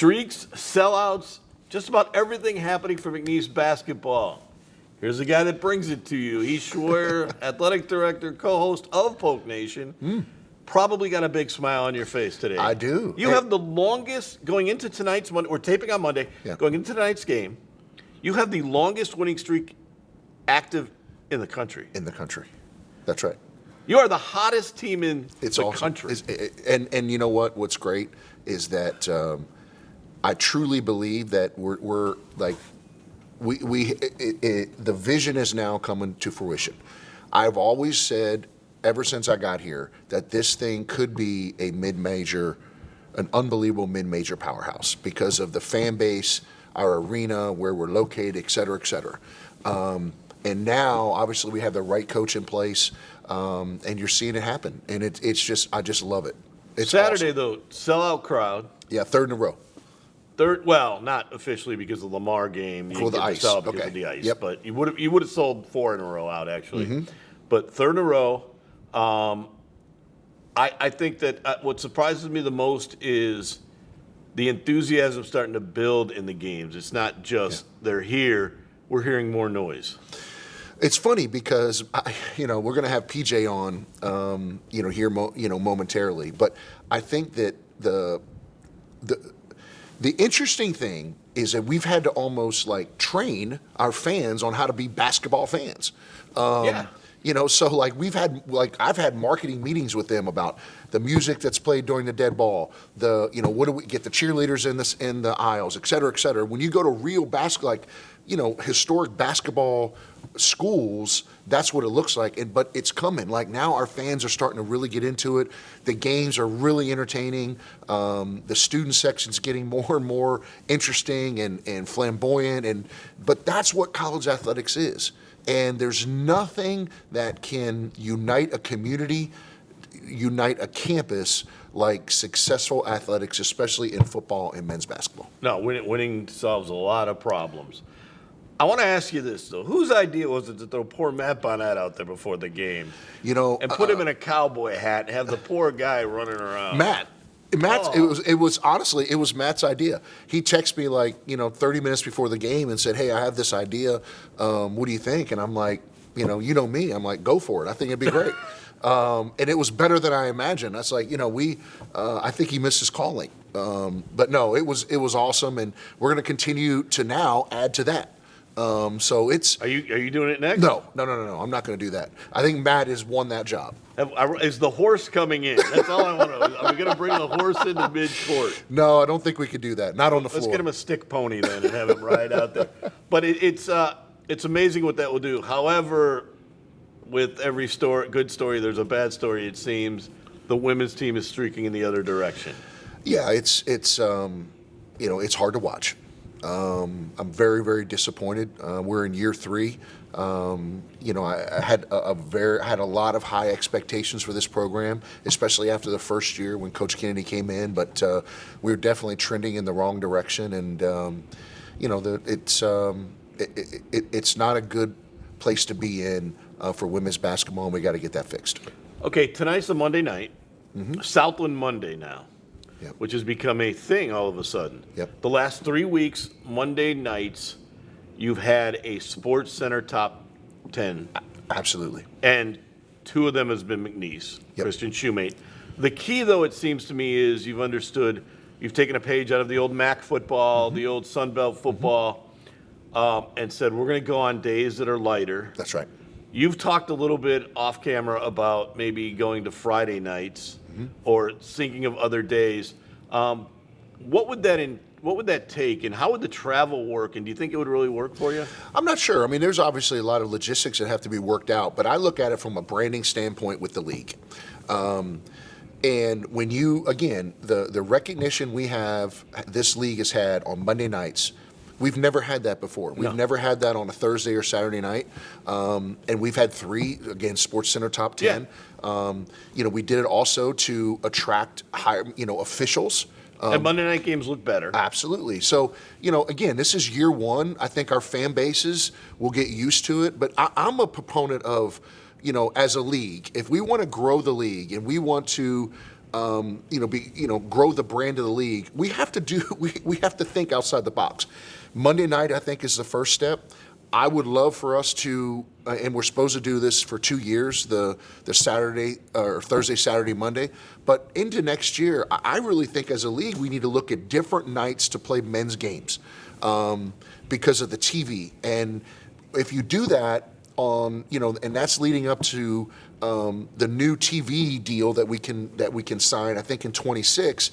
Streaks, sellouts, just about everything happening for McNeese basketball. Here's the guy that brings it to you. Heath Schwer, athletic director, co-host of Polk Nation. Probably got a big smile on your face today. I do. You have the longest, going into tonight's Monday, we're taping on Monday, going into tonight's game, you have the longest winning streak active in the country. In the country. That's right. You are the hottest team in the country. And you know what? What's great is that I truly believe that we're like, the vision is now coming to fruition. I've always said, ever since I got here, that this thing could be a mid-major, an unbelievable mid-major powerhouse because of the fan base, our arena, where we're located, et cetera, et cetera. And now, obviously, we have the right coach in place, and you're seeing it happen. And it's just, I just love it. It's Saturday, awesome. though, sellout crowd. Yeah, third in a row. Third, well, not officially because of the Lamar game. You For the didn't get ice. to sell because Okay. of the ice. Yep. But you would have sold 4 in a row out, actually. But third in a row. I think that what surprises me the most is the enthusiasm starting to build in the games. It's not just they're here. We're hearing more noise. It's funny because we're going to have PJ on, here, momentarily. But I think that the interesting thing is that we've had to almost like train our fans on how to be basketball fans. So like I've had marketing meetings with them about the music that's played during the dead ball, what do we get the cheerleaders in the aisles, et cetera, et cetera. When you go to real basketball, historic basketball schools, that's what it looks like. But it's coming. Like now our fans are starting to really get into it. The games are really entertaining. The student section's getting more and more interesting and flamboyant. But that's what college athletics is. And there's nothing that can unite a community, unite a campus like successful athletics, especially in football and men's basketball. No, winning solves a lot of problems. I want to ask you this, though. Whose idea was it to throw poor Matt Bonnet out there before the game? And put him in a cowboy hat and have the poor guy running around? Matt's. It was honestly, it was Matt's idea. He texted me 30 minutes before the game and said, "Hey, I have this idea. What do you think?" And I'm like, you know me. I'm like, go for it. I think it'd be great. And it was better than I imagined. That's like, I think he missed his calling. But no, it was awesome, and we're going to continue to now add to that. So it's. Are you doing it next? No. I'm not going to do that. I think Matt has won that job. Is the horse coming in? That's all I want to know. Are we going to bring the horse into mid-court? No, I don't think we could do that. Not on the floor. Let's get him a stick pony then and have him ride out there. But it's amazing what that will do. However, with every good story, there's a bad story. It seems the women's team is streaking in the other direction. Yeah, it's hard to watch. I'm very, very disappointed. We're in year 3. I had a lot of high expectations for this program, especially after the first year when Coach Kennedy came in. But we were definitely trending in the wrong direction, and it's not a good place to be in for women's basketball, and we got to get that fixed. Okay, tonight's a Monday night, Southland Monday now. Yep. Which has become a thing all of a sudden. Yep. The last 3 weeks, Monday nights, you've had a Sports Center top 10. Absolutely. And 2 of them has been McNeese, Yep. Christian Shoemate. The key, though, it seems to me, is you've taken a page out of the old MAC football, the old Sun Belt football, and said, we're going to go on days that are lighter. That's right. You've talked a little bit off camera about maybe going to Friday nights or thinking of other days. What would that take, and how would the travel work, and do you think it would really work for you? I'm not sure. I mean, there's obviously a lot of logistics that have to be worked out, but I look at it from a branding standpoint with the league. And when the recognition this league has had on Monday nights, we've never had that before. We've never had that on a Thursday or Saturday night. And we've had 3, again, Sports Center top 10. Yeah. We did it also to attract higher, officials. And Monday night games look better. Absolutely. So, again, this is year 1. I think our fan bases will get used to it. But I'm a proponent of, as a league, if we want to grow the league and we want to grow the brand of the league, we have to think outside the box. Monday night, I think, is the first step. I would love for us to, and we're supposed to do this for 2 years, the Saturday or Thursday, Saturday, Monday. But into next year, I really think as a league we need to look at different nights to play men's games because of the TV. And if you do that and that's leading up to the new TV deal that we can sign, I think in 26.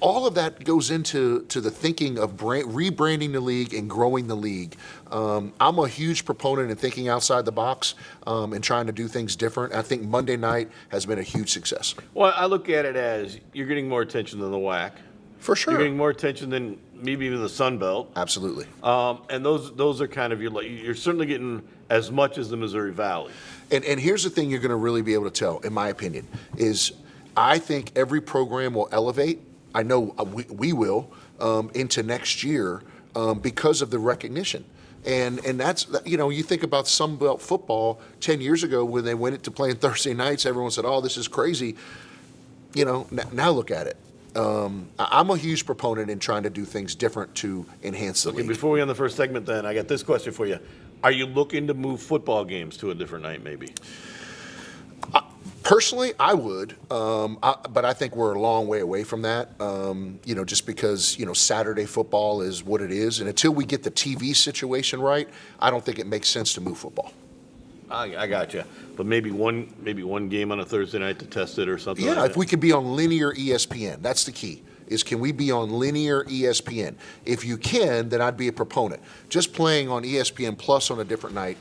All of that goes into the thinking of rebranding the league and growing the league. I'm a huge proponent in thinking outside the box and trying to do things different. I think Monday night has been a huge success. Well, I look at it as you're getting more attention than the WAC. For sure. You're getting more attention than maybe even the Sun Belt. Absolutely. And those are kind of you're certainly getting as much as the Missouri Valley. And here's the thing you're going to really be able to tell, in my opinion, is I think every program will elevate. I know we will into next year because of the recognition. And that's, you think about Sun Belt football 10 years ago when they went into playing Thursday nights, everyone said, oh, this is crazy. Now look at it. I'm a huge proponent in trying to do things different to enhance the league. Before we end the first segment, then, I got this question for you. Are you looking to move football games to a different night, maybe? Personally, I would, but I think we're a long way away from that, just because, Saturday football is what it is. And until we get the TV situation right, I don't think it makes sense to move football. I got you. But maybe one game on a Thursday night to test it or something like Yeah, that. if we could be on linear ESPN, that's the key, is can we be on linear ESPN? If you can, then I'd be a proponent. Just playing on ESPN Plus on a different night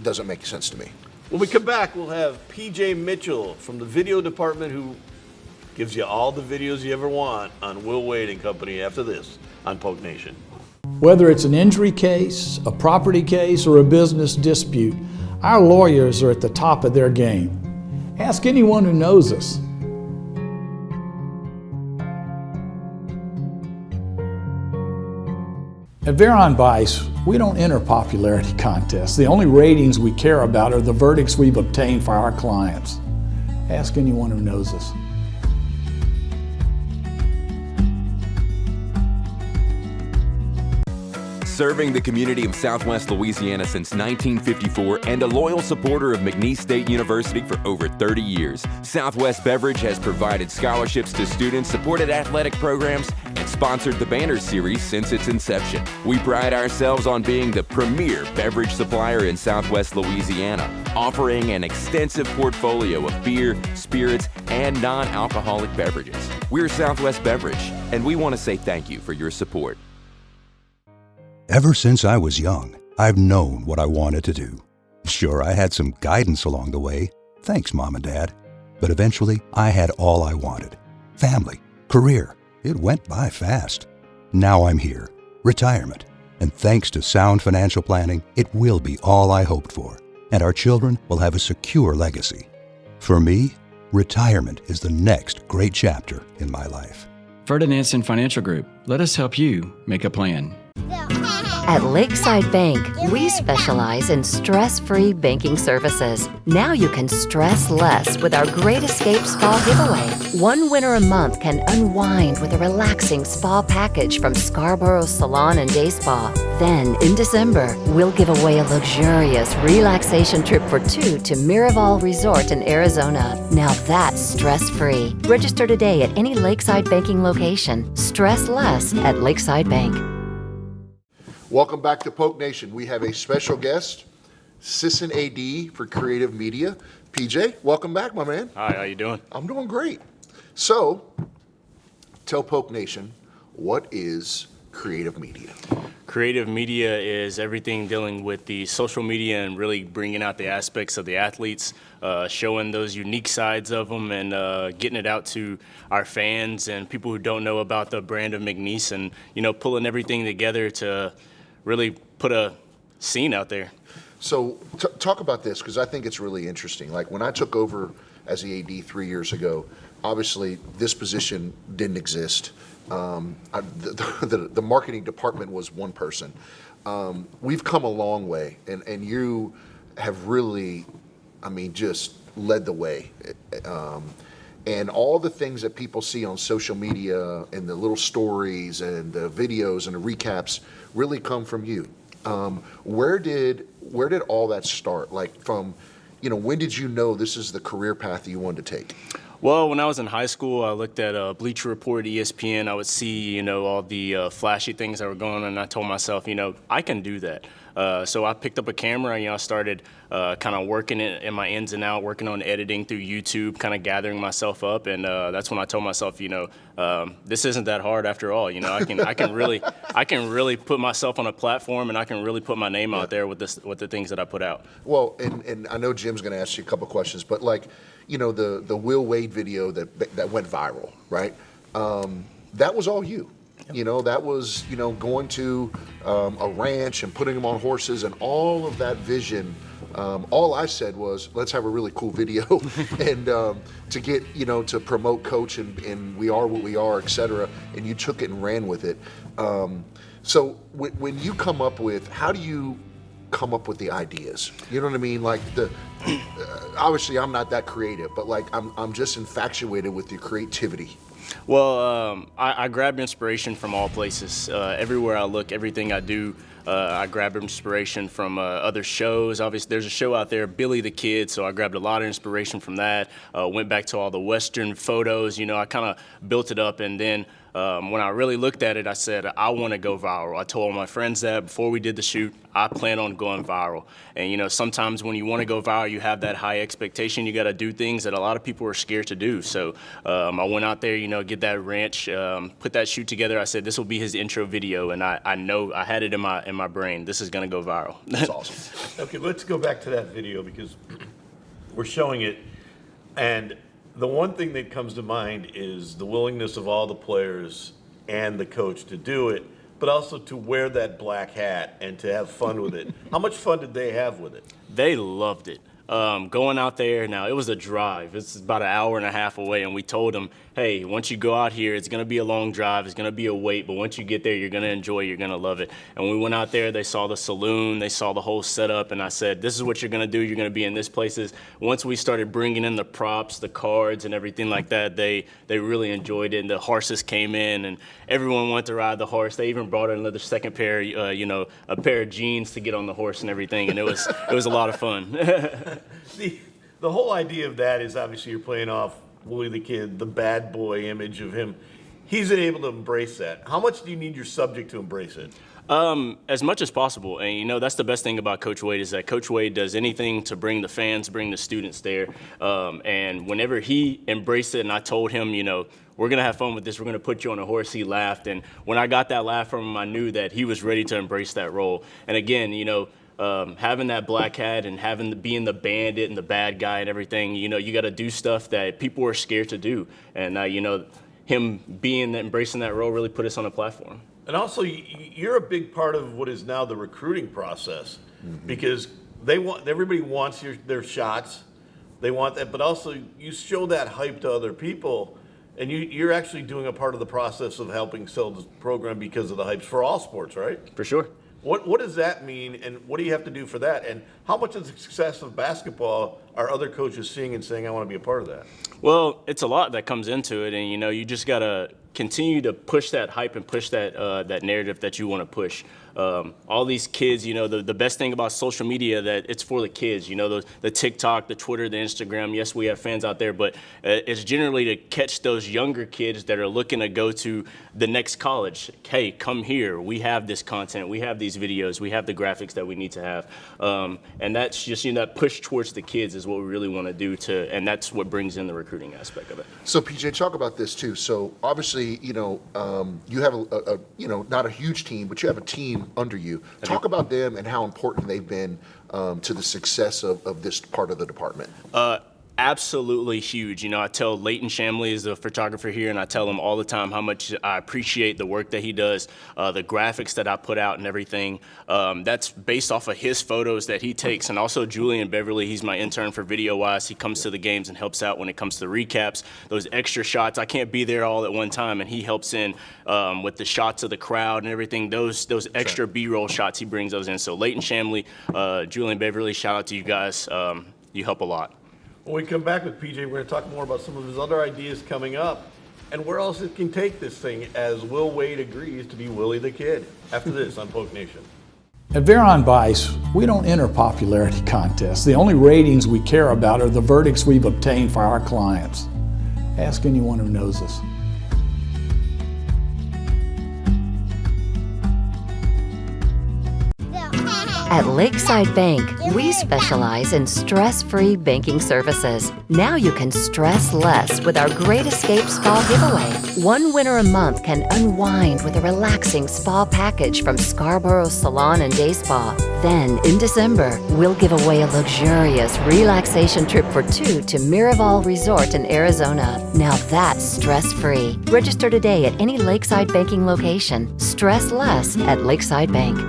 doesn't make sense to me. When we come back, we'll have PJ Mitchell from the video department who gives you all the videos you ever want on Will Wade and Company after this on Poke Nation. Whether it's an injury case, a property case, or a business dispute, our lawyers are at the top of their game. Ask anyone who knows us. At Veron Bice, we don't enter popularity contests. The only ratings we care about are the verdicts we've obtained for our clients. Ask anyone who knows us. Serving the community of Southwest Louisiana since 1954 and a loyal supporter of McNeese State University for over 30 years, Southwest Beverage has provided scholarships to students, supported athletic programs, and sponsored the Banner Series since its inception. We pride ourselves on being the premier beverage supplier in Southwest Louisiana, offering an extensive portfolio of beer, spirits, and non-alcoholic beverages. We're Southwest Beverage, and we want to say thank you for your support. Ever since I was young, I've known what I wanted to do. Sure, I had some guidance along the way. Thanks, Mom and Dad. But eventually, I had all I wanted. Family, career. It went by fast. Now I'm here. Retirement. And thanks to sound financial planning, it will be all I hoped for. And our children will have a secure legacy. For me, retirement is the next great chapter in my life. Ferdinandson Financial Group. Let us help you make a plan. At Lakeside Bank, we specialize in stress-free banking services. Now you can stress less with our Great Escape Spa giveaway. One winner a month can unwind with a relaxing spa package from Scarborough's Salon and Day Spa. Then, in December, we'll give away a luxurious relaxation trip for two to Miraval Resort in Arizona. Now that's stress-free. Register today at any Lakeside banking location. Stress less at Lakeside Bank. Welcome back to Poke Nation. We have a special guest, Assistant AD for Creative Media. PJ, welcome back, my man. Hi, how you doing? I'm doing great. So, tell Poke Nation, what is creative media? Creative media is everything dealing with the social media and really bringing out the aspects of the athletes, showing those unique sides of them and getting it out to our fans and people who don't know about the brand of McNeese and, pulling everything together to really put a scene out there. So talk about this, because I think it's really interesting. Like when I took over as the AD 3 years ago, obviously this position didn't exist. The marketing department was one person. We've come a long way, and you have really, just led the way. And all the things that people see on social media and the little stories and the videos and the recaps really come from you. Where did all that start? Like from, when did you know this is the career path that you wanted to take? Well, when I was in high school, I looked at Bleacher Report, ESPN. I would see, all the flashy things that were going on, and I told myself, I can do that. So I picked up a camera, and I started kind of working it in my ins and out, working on editing through YouTube, kind of gathering myself up, and that's when I told myself, this isn't that hard after all. I can really put myself on a platform, and I can really put my name out there with the things that I put out. Well, and I know Jim's going to ask you a couple questions, but the Will Wade video that went viral, right? That was all you. That was, going to a ranch and putting them on horses and all of that vision. All I said was, let's have a really cool video and to get, to promote Coach and we are what we are, et cetera. And you took it and ran with it. So when you come up with, how do you come up with the ideas? You know what I mean? Like obviously I'm not that creative, but I'm just infatuated with your creativity. Well, I grab inspiration from all places. Everywhere I look, everything I do, I grab inspiration from other shows. Obviously, there's a show out there, Billy the Kid, so I grabbed a lot of inspiration from that. Went back to all the Western photos. I kind of built it up, and then when I really looked at it, I said, I want to go viral. I told my friends that before we did the shoot, I plan on going viral. And, sometimes when you want to go viral, you have that high expectation. You got to do things that a lot of people are scared to do. So I went out there, get that ranch, put that shoot together. I said, this will be his intro video. And I know I had it in my brain. This is going to go viral. That's awesome. Okay, let's go back to that video because we're showing it. And the one thing that comes to mind is the willingness of all the players and the coach to do it, but also to wear that black hat and to have fun with it. How much fun did they have with it? They loved it. Going out there, now it was a drive. It's about an hour and a half away, and we told them, hey, once you go out here, it's going to be a long drive. It's going to be a wait, but once you get there, you're going to enjoy it. You're going to love it. And we went out there. They saw the saloon. They saw the whole setup, and I said, this is what you're going to do. You're going to be in this places. Once we started bringing in the props, the cards, and everything like that, they really enjoyed it, and the horses came in, and everyone wanted to ride the horse. They even brought in another second pair, a pair of jeans to get on the horse and everything, and it was a lot of fun. The whole idea of that is obviously you're playing off Willie the Kid, the bad boy image of him. He's able to embrace that. How much do you need your subject to embrace it? As much as possible. And, that's the best thing about Coach Wade is that Coach Wade does anything to bring the fans, bring the students there. And whenever he embraced it and I told him, we're going to have fun with this, we're going to put you on a horse, he laughed. And when I got that laugh from him, I knew that he was ready to embrace that role. And again, having that black hat and being the bandit and the bad guy and everything, you got to do stuff that people are scared to do. And, him embracing that role really put us on a platform. And also, you're a big part of what is now the recruiting process because everybody wants their shots. They want that, but also you show that hype to other people, and you're actually doing a part of the process of helping sell the program because of the hypes for all sports, right? For sure. What does that mean, and what do you have to do for that? And how much of the success of basketball are other coaches seeing and saying, I want to be a part of that? Well, it's a lot that comes into it, and, you just got to continue to push that hype and push that narrative that you want to push. All these kids, the best thing about social media that it's for the kids, the TikTok, the Twitter, the Instagram. Yes, we have fans out there, but it's generally to catch those younger kids that are looking to go to the next college. Hey, come here. We have this content. We have these videos. We have the graphics that we need to have. And that's just, that push towards the kids is what we really want to do and that's what brings in the recruiting aspect of it. So PJ, talk about this too. So obviously, you have a not a huge team, but you have a team under you. Talk about them and how important they've been to the success of this part of the department. Absolutely huge. I tell Leighton Shamley is the photographer here, and I tell him all the time how much I appreciate the work that he does, the graphics that I put out and everything. That's based off of his photos that he takes. And also Julian Beverly, he's my intern for VideoWise. He comes to the games and helps out when it comes to recaps, those extra shots. I can't be there all at one time, and he helps in with the shots of the crowd and everything. Those extra B-roll shots, he brings those in. So Leighton Shamley, Julian Beverly, shout out to you guys. You help a lot. When we come back with PJ, we're going to talk more about some of his other ideas coming up and where else it can take this thing as Will Wade agrees to be Willie the Kid. After this on Poke Nation. At Veron Bice, we don't enter popularity contests. The only ratings we care about are the verdicts we've obtained for our clients. Ask anyone who knows us. At Lakeside Bank, we specialize in stress-free banking services. Now you can stress less with our Great Escape Spa giveaway. One winner a month can unwind with a relaxing spa package from Scarborough's Salon and Day Spa. Then, in December, we'll give away a luxurious relaxation trip for two to Miraval Resort in Arizona. Now that's stress-free. Register today at any Lakeside banking location. Stress less at Lakeside Bank.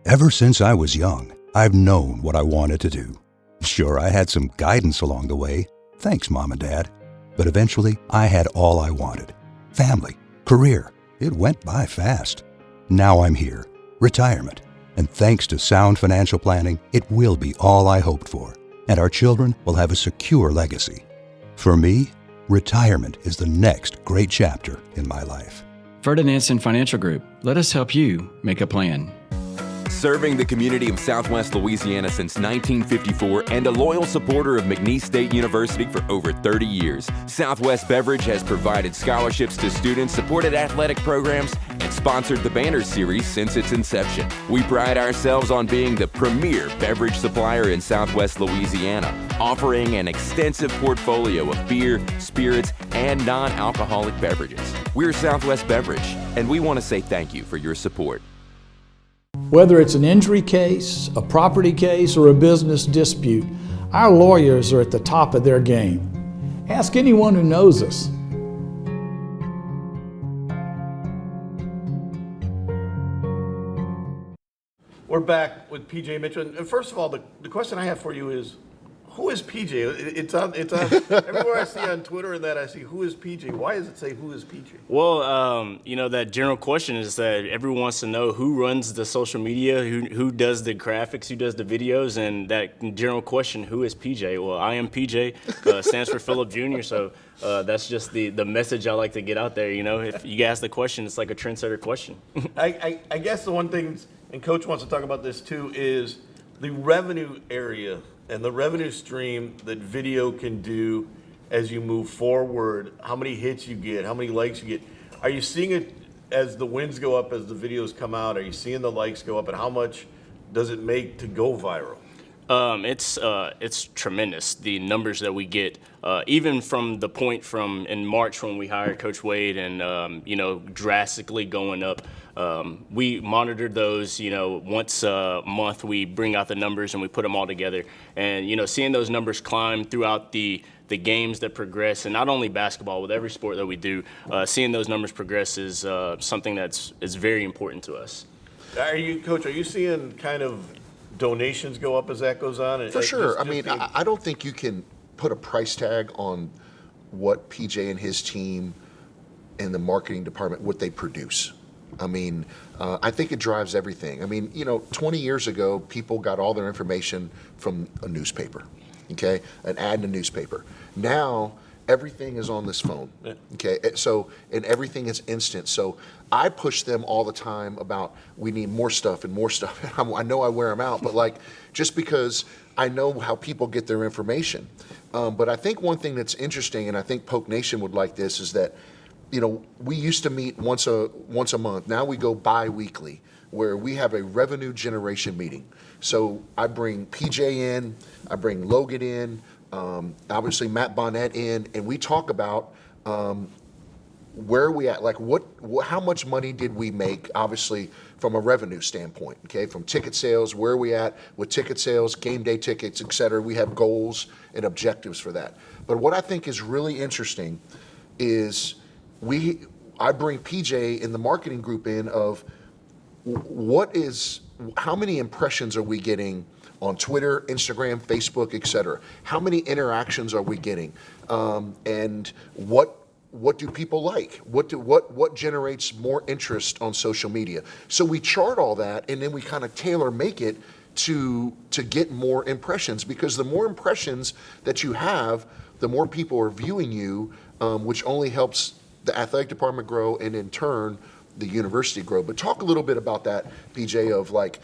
Ever since I was young, I've known what I wanted to do. Sure, I had some guidance along the way. Thanks, Mom and Dad. But eventually, I had all I wanted. Family, career. It went by fast. Now I'm here. Retirement. And thanks to sound financial planning, it will be all I hoped for. And our children will have a secure legacy. For me, retirement is the next great chapter in my life. Ferdinandson Financial Group. Let us help you make a plan. Serving the community of Southwest Louisiana since 1954 and a loyal supporter of McNeese State University for over 30 years, Southwest Beverage has provided scholarships to students, supported athletic programs, and sponsored the Banner Series since its inception. We pride ourselves on being the premier beverage supplier in Southwest Louisiana, offering an extensive portfolio of beer, spirits, and non-alcoholic beverages. We're Southwest Beverage, and we want to say thank you for your support. Whether it's an injury case, a property case, or a business dispute, our lawyers are at the top of their game. Ask anyone who knows us. We're back with PJ Mitchell. And first of all, the question I have for you is, who is PJ? It's on everywhere I see on Twitter and that I see who is PJ. Why does it say who is PJ? Well, that general question is that everyone wants to know who runs the social media, who does the graphics, who does the videos, and that general question, who is PJ? Well, I am PJ, stands for Phillip Jr., so that's just the message I like to get out there. If you ask the question, it's like a trendsetter question. I guess the one thing, and Coach wants to talk about this too, is the revenue area and the revenue stream that video can do as you move forward, how many hits you get, how many likes you get. Are you seeing it as the wins go up, as the videos come out? Are you seeing the likes go up, and how much does it make to go viral? It's tremendous, the numbers that we get, even from the point from in March when we hired Coach Wade and, drastically going up. We monitor those, once a month we bring out the numbers and we put them all together. And, seeing those numbers climb throughout the games that progress, and not only basketball, with every sport that we do, seeing those numbers progress is something is very important to us. Coach, are you seeing kind of donations go up as that goes on? For sure. I don't think you can put a price tag on what PJ and his team and the marketing department, what they produce. I think it drives everything. 20 years ago, people got all their information from a newspaper, okay? An ad in a newspaper. Now, everything is on this phone, okay? So, and everything is instant. So I push them all the time about we need more stuff and more stuff. I know I wear them out, but just because I know how people get their information. But I think one thing that's interesting, and I think Poke Nation would like this, is that we used to meet once a month. Now we go bi-weekly, where we have a revenue generation meeting. So I bring PJ in, I bring Logan in, obviously Matt Bonnet in, and we talk about where are we at, how much money did we make, obviously from a revenue standpoint, okay, from ticket sales, where are we at with ticket sales, game day tickets, et cetera. We have goals and objectives for that. But what I think is really interesting is I bring PJ in the marketing group in of how many impressions are we getting on Twitter, Instagram, Facebook, et cetera? How many interactions are we getting? And what do people like? What generates more interest on social media? So we chart all that, and then we kind of tailor make it to get more impressions, because the more impressions that you have, the more people are viewing you, which only helps the athletic department grow and in turn the university grow. But talk a little bit about that, PJ, of like,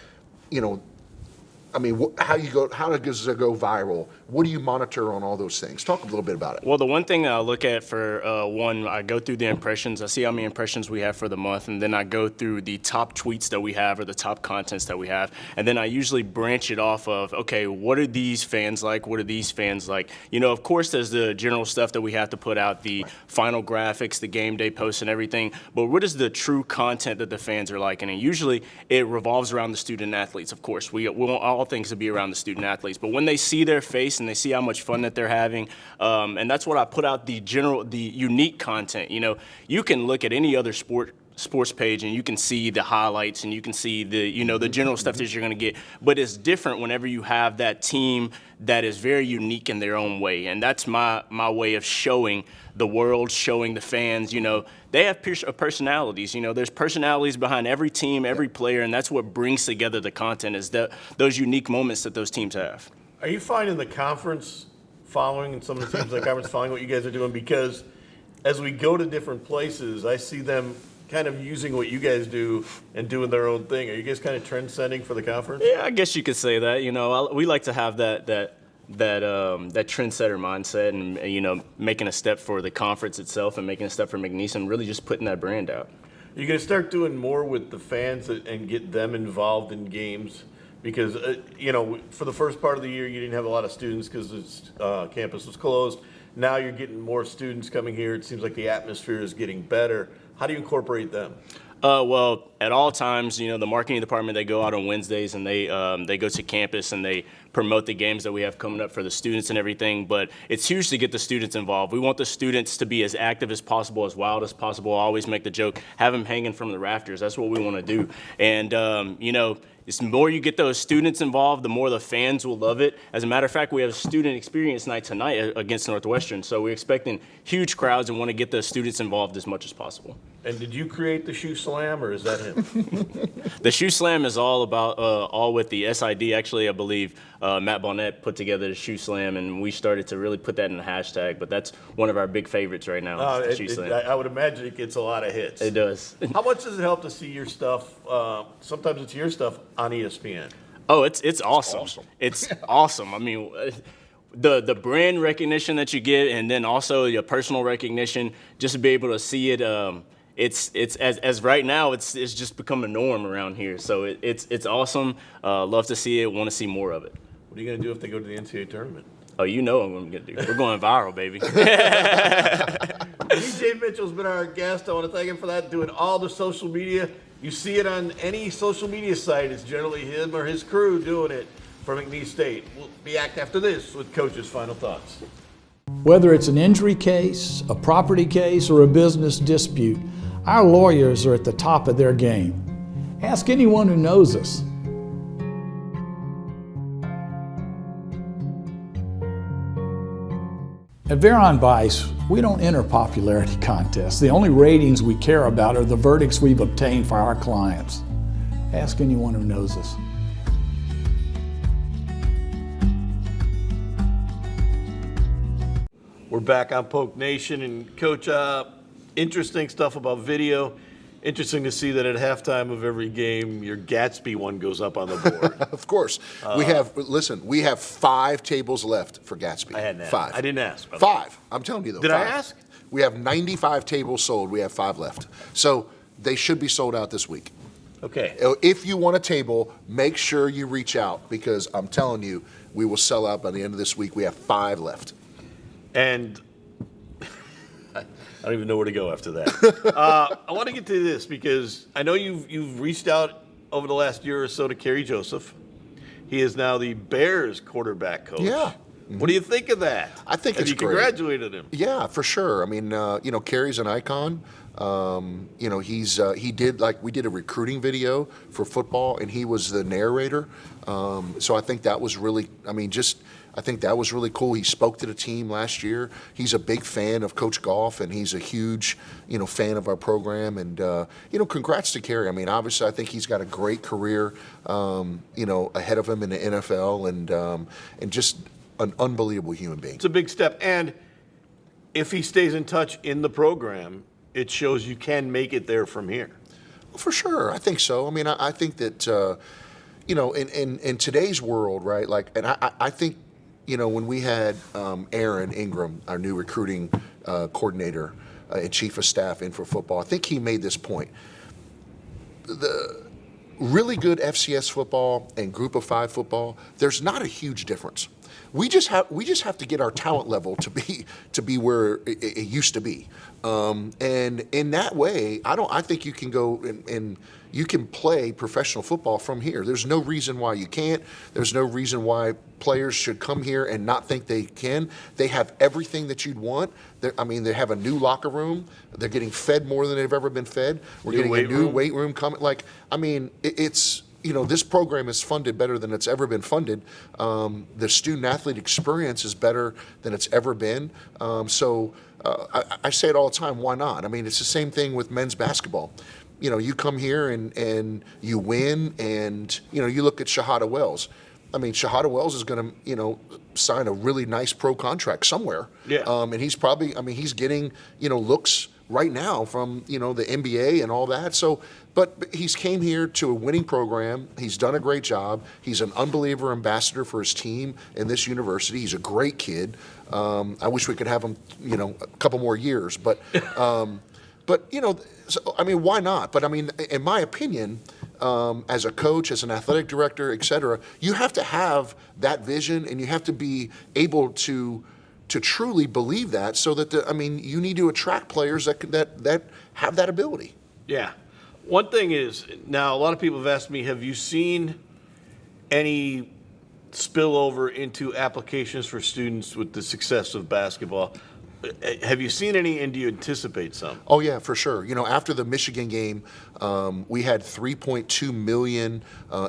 I mean, how does it go viral? What do you monitor on all those things? Talk a little bit about it. Well, the one thing I look at for one, I go through the impressions. I see how many impressions we have for the month, and then I go through the top tweets that we have or the top contents that we have, and then I usually branch it off of, okay, what are these fans like? What are these fans like? Of course, there's the general stuff that we have to put out, the final graphics, the game day posts, and everything. But what is the true content that the fans are like? And usually, it revolves around the student athletes. Of course, we want all things to be around the student athletes, but when they see their face and they see how much fun that they're having, and that's what I put out, the unique content. You can look at any other sports page and you can see the highlights and you can see the general stuff that you're going to get, but it's different whenever you have that team that is very unique in their own way. And that's my way of showing the world, showing the fans, they have personalities. There's personalities behind every team, every player, and that's what brings together the content, is those unique moments that those teams have. Are you finding the conference following and some of the teams in the conference following what you guys are doing? Because as we go to different places, I see them kind of using what you guys do and doing their own thing. Are you guys kind of trend-setting for the conference? Yeah, I guess you could say that. We like to have that trendsetter mindset, and making a step for the conference itself and making a step for McNeese and really just putting that brand out. You're going to start doing more with the fans and get them involved in games, because for the first part of the year you didn't have a lot of students because campus was closed. Now you're getting more students coming here. It seems like the atmosphere is getting better. How do you incorporate them? Well, at all times, the marketing department, they go out on Wednesdays and they go to campus and they promote the games that we have coming up for the students and everything. But it's huge to get the students involved. We want the students to be as active as possible, as wild as possible. I always make the joke, have them hanging from the rafters. That's what we want to do. And, the more you get those students involved, the more the fans will love it. As a matter of fact, we have a student experience night tonight against Northwestern. So we're expecting huge crowds and want to get the students involved as much as possible. And did you create the shoe slam, or is that him? The shoe slam is all about all with the SID. Actually, I believe Matt Bonnet put together the shoe slam, and we started to really put that in the hashtag. But that's one of our big favorites right now. The shoe slam. I would imagine it gets a lot of hits. It does. How much does it help to see your stuff? Sometimes it's your stuff on ESPN. Oh, it's awesome. It's awesome. I mean, the brand recognition that you get, and then also your personal recognition, just to be able to see it. It's as right now it's just become a norm around here. So it's awesome. Love to see it. Want to see more of it. What are you gonna do if they go to the NCAA tournament? Oh, you know what I'm gonna do. We're going viral, baby. DJ Mitchell's been our guest. I want to thank him for that. Doing all the social media. You see it on any social media site. It's generally him or his crew doing it for McNeese State. We'll be back after this with Coach's final thoughts. Whether it's an injury case, a property case, or a business dispute, our lawyers are at the top of their game. Ask anyone who knows us. At Veron Bice, we don't enter popularity contests. The only ratings we care about are the verdicts we've obtained for our clients. Ask anyone who knows us. We're back on Polk Nation, and Coach, interesting stuff about video. Interesting to see that at halftime of every game, your Gatsby one goes up on the board. Of course. We have 5 tables left for Gatsby. I hadn't asked. 5. I didn't ask. 5. I'm telling you though. Did 5. I ask? We have 95 tables sold. We have 5 left. So they should be sold out this week. Okay. If you want a table, make sure you reach out, because I'm telling you, we will sell out by the end of this week. We have 5 left. And I don't even know where to go after that. I want to get to this because I know you've reached out over the last year or so to Kerry Joseph. He is now the Bears quarterback coach. Yeah. What do you think of that? I think Have it's you great. Congratulated him? Yeah, for sure. I mean, Kerry's an icon. He did we did a recruiting video for football, and he was the narrator. So I think that was really, I think that was really cool. He spoke to the team last year. He's a big fan of Coach Goff, and he's a huge, fan of our program. And, congrats to Kerry. I mean, obviously, I think he's got a great career, ahead of him in the NFL, and just an unbelievable human being. It's a big step. And if he stays in touch in the program, it shows you can make it there from here. For sure. I think so. I mean, I think that, in today's world, right, and I think, when we had Aaron Ingram, our new recruiting coordinator and chief of staff in for football, I think he made this point. The really good FCS football and Group of 5 football, there's not a huge difference. We just have to get our talent level to be where it used to be, and in that way, I think you can go and you can play professional football from here. There's no reason why you can't. There's no reason why players should come here and not think they can. They have everything that you'd want. They have a new locker room. They're getting fed more than they've ever been fed. We're getting a new weight room coming. It's. This program is funded better than it's ever been funded. The student-athlete experience is better than it's ever been. I say it all the time, why not? I mean, it's the same thing with men's basketball. You come here and you win, and, you look at Shahada Wells. I mean, Shahada Wells is going to, sign a really nice pro contract somewhere. Yeah. And he's probably, he's getting, looks right now from, the NBA and all that. So, but he's came here to a winning program. He's done a great job. He's an unbeliever ambassador for his team in this university. He's a great kid. I wish we could have him, a couple more years, but why not? But in my opinion, as a coach, as an athletic director, et cetera, you have to have that vision, and you have to be able to truly believe that, so that you need to attract players that have that ability. Yeah. One thing is, now a lot of people have asked me, have you seen any spillover into applications for students with the success of basketball? Have you seen any, and do you anticipate some? Oh, yeah, for sure. After the Michigan game, we had 3.2 million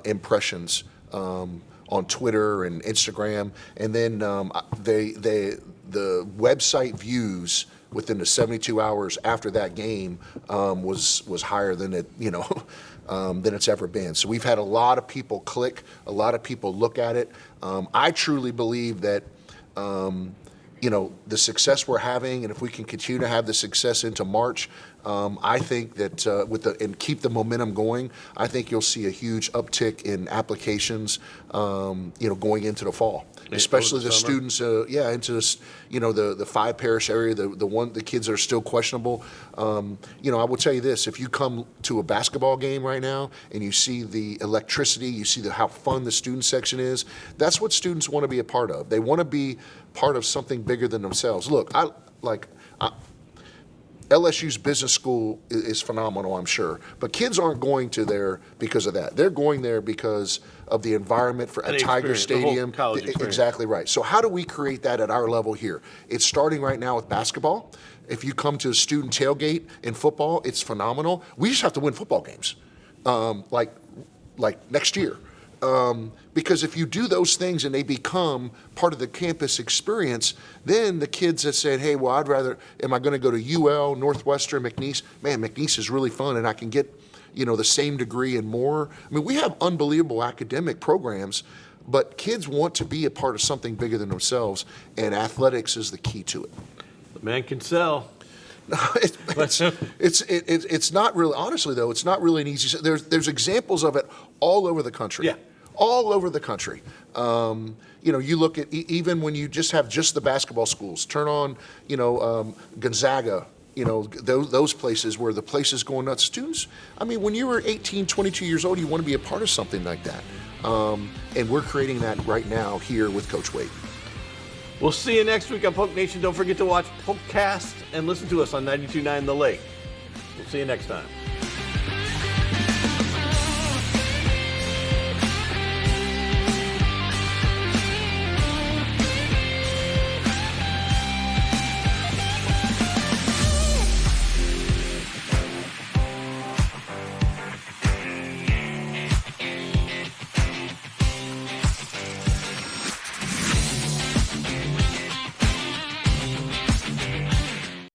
impressions on Twitter and Instagram, and then the website views within the 72 hours after that game was higher than than it's ever been. So we've had a lot of people click, a lot of people look at it. I truly believe that the success we're having, and if we can continue to have the success into March, I think that and keep the momentum going, I think you'll see a huge uptick in applications, going into the fall, especially the students, into this, the 5 parish area, the kids that are still questionable. I will tell you this: if you come to a basketball game right now and you see the electricity, you see how fun the student section is, that's what students want to be a part of. They want to be part of something bigger than themselves. Look, LSU's business school is phenomenal, I'm sure, but kids aren't going to there because of that. They're going there because of the environment for a Tiger Stadium. The whole college experience. Exactly right. So how do we create that at our level here? It's starting right now with basketball. If you come to a student tailgate in football, it's phenomenal. We just have to win football games, like next year. Because if you do those things and they become part of the campus experience, then the kids that said, hey, well, am I going to go to UL, Northwestern, McNeese? Man, McNeese is really fun, and I can get, the same degree and more. We have unbelievable academic programs, but kids want to be a part of something bigger than themselves, and athletics is the key to it. The man can sell. No, it's not really, honestly though, it's not really an easy. There's examples of it all over the country. Yeah. All over the country. You look at even when you just have the basketball schools. Turn on, Gonzaga. Those places where the place is going nuts. Students. When you were 18, 22 years old, you want to be a part of something like that. And we're creating that right now here with Coach Wade. We'll see you next week on Polk Nation. Don't forget to watch Polkcast and listen to us on 92.9 The Lake. We'll see you next time.